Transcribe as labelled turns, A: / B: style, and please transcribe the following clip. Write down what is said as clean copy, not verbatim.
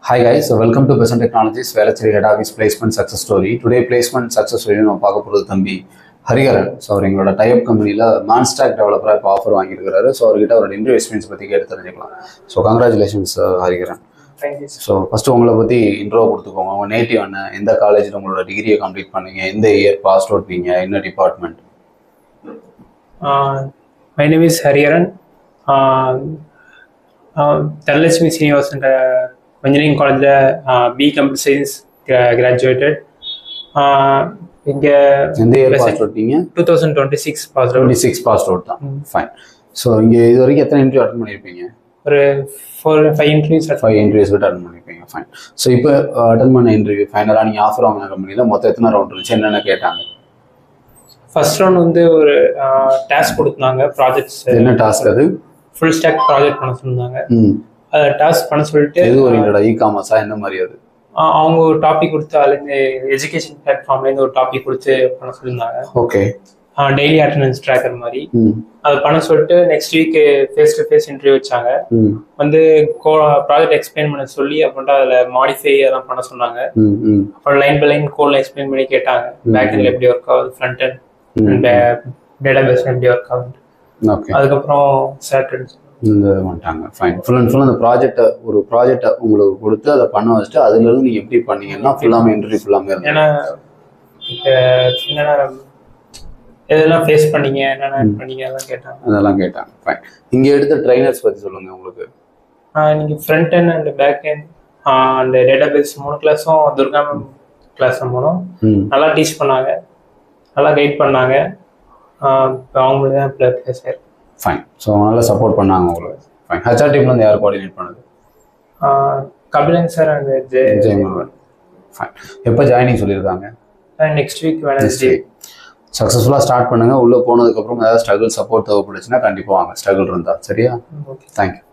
A: Hi guys, so welcome to Besant Technologies, Velachiri Head Office Placement Success Story. Today placement success story நம்ம பார்க்க போகிறது தம்பி Hariharan. So அவர் எங்களோட type கம்பெனியில் மான்ஸ்டாக் டெவலப்பராக இப்போ ஆஃபர் வாங்கியிருக்கிறாரு. ஸோ அவர்கிட்ட அவரோட இன்டர்வியூ எக்ஸ்பீரியன்ஸ் பற்றி கேட்டு தெரிஞ்சுக்கலாம். So congratulations Hariharan. So first உங்களை பற்றி இன்ட்ரோ கொடுத்துக்கோங்க. உங்கள் நேட்டிவ் என்ன, எந்த காலேஜில் உங்களோட டிகிரியை கம்ப்ளீட் பண்ணீங்க, எந்த இயர் பாஸ் அவுட் நீங்கள், என்ன department?
B: My name is Hariharan. Dhanalakshmi Srinivasan Engineering College B Computer Science graduated.
A: எந்த இயர் பாஸ் அவுட் நீங்கள்?
B: 2026 பாஸ் அவுட்.
A: 26 பாஸ் அவுட் தான். ஃபைன். ஸோ இங்கே இது வரைக்கும் எத்தனை இன்டர்வியூ அட்டன் பண்ணியிருப்பீங்க?
B: ஒரு 5 இன்டர்வியூஸ். 5
A: இன்டர்வியூஸ் விட்டு அட்டன் பண்ணியிருப்பீங்க. ஃபைன். ஸோ இப்போ அட்டன் பண்ண இன்டர்வியூ ஃபைனலாக நீங்கள் ஆஃபர் வாங்கின கம்பெனியில் மொத்தம் எத்தனை ரவுண்ட் இருந்துச்சு, என்னென்ன கேட்டாங்க?
B: ஃபர்ஸ்ட் ரவுண்ட் வந்து ஒரு டாஸ்க் கொடுத்தாங்க. ப்ராஜெக்ட்ஸ். என்ன
A: டாஸ்க் அது?
B: ஃபுல் ஸ்டாக் ப்ராஜெக்ட் பண்ண சொன்னாங்க. அதை டாஸ்க் பண்ண சொல்லிட்டு
A: எது ஓரியன்டா, இ-காமர்ஸா, என்ன மாதிரி அது?
B: அவங்க ஒரு டாபிக் கொடுத்து அதுலேருந்து எஜுகேஷன் பிளாட்ஃபார்ம்லேருந்து ஒரு டாபிக் கொடுத்து பண்ண சொல்லியிருந்தாங்க.
A: ஓகே.
B: டெய்லி அட்டண்டன்ஸ் ட்ராக்கர் மாதிரி அது பண்ண சொல்லிட்டு next week face to face interview வச்சாங்க. வந்து ப்ராஜெக்ட் எக்ஸ்பிளைன் பண்ண சொல்லி அப்புறம் அதில் மாடிஃபை அதெல்லாம் பண்ண சொன்னாங்க. அப்புறம் லைன் பை லைன் கோட்ல எக்ஸ்பிளைன் பண்ணி கேட்டாங்க. பேக் எண்ட்ல எப்படி ஒர்க் ஆகுது, ஃப்ரண்ட் எண்ட் டேட்டா பேஸ் எப்படி ஒர்க் ஆகுது. அதுக்கப்புறம் சாட்டர்டே
A: இந்த வந்துட்டாங்க. ஃபைன். ஃபுல் அண்ட் ஃபுல் அந்த ப்ராஜெக்டை உங்களுக்கு கொடுத்து அதை பண்ண வச்சுட்டு அதுலேருந்து நீங்கள் எப்படி பண்ணீங்கன்னா ஃபுல்லாமே இன்டர்வியூ ஃபுல்லாமே இருக்கும்.
B: ஏன்னா என்னென்ன எதெல்லாம் ஃபேஸ் பண்ணீங்க, என்னென்ன பண்ணீங்க அதெல்லாம் கேட்டாங்க.
A: ஃபைன். இங்கே எடுத்த ட்ரைனர்ஸ் பற்றி சொல்லுங்கள். உங்களுக்கு
B: நீங்கள் front end and back end and data base 3 கிளாஸும் துர்கா மேம் கிளாஸ் போனோம். நல்லா டீச் பண்ணாங்க, நல்லா கைட் பண்ணாங்க. அவங்களுக்கு தான் பேசுகிறேன்.
A: ஃபைன். ஸோ நல்லா சப்போர்ட் பண்ணாங்க உங்களுக்கு. ஃபைன். ஹெச்ஆர் டீம்லேருந்து யார் கோஆர்டினேட் பண்ணது?
B: Kapilan sir and
A: Jayamohan. Fine. எப்போ ஜாயினிங் சொல்லியிருக்காங்க?
B: Next week Wednesday.
A: சக்ஸஸ்ஃபுல்லாக ஸ்டார்ட் பண்ணுங்கள். உள்ளே போனதுக்கப்புறம் ஏதாவது ஸ்ட்ரகிள் சப்போர்ட் தேவைப்படுச்சுன்னா கண்டிப்பாக வாங்க. ஸ்ட்ரகிள் இருந்தால். சரியா? தேங்க்யூ.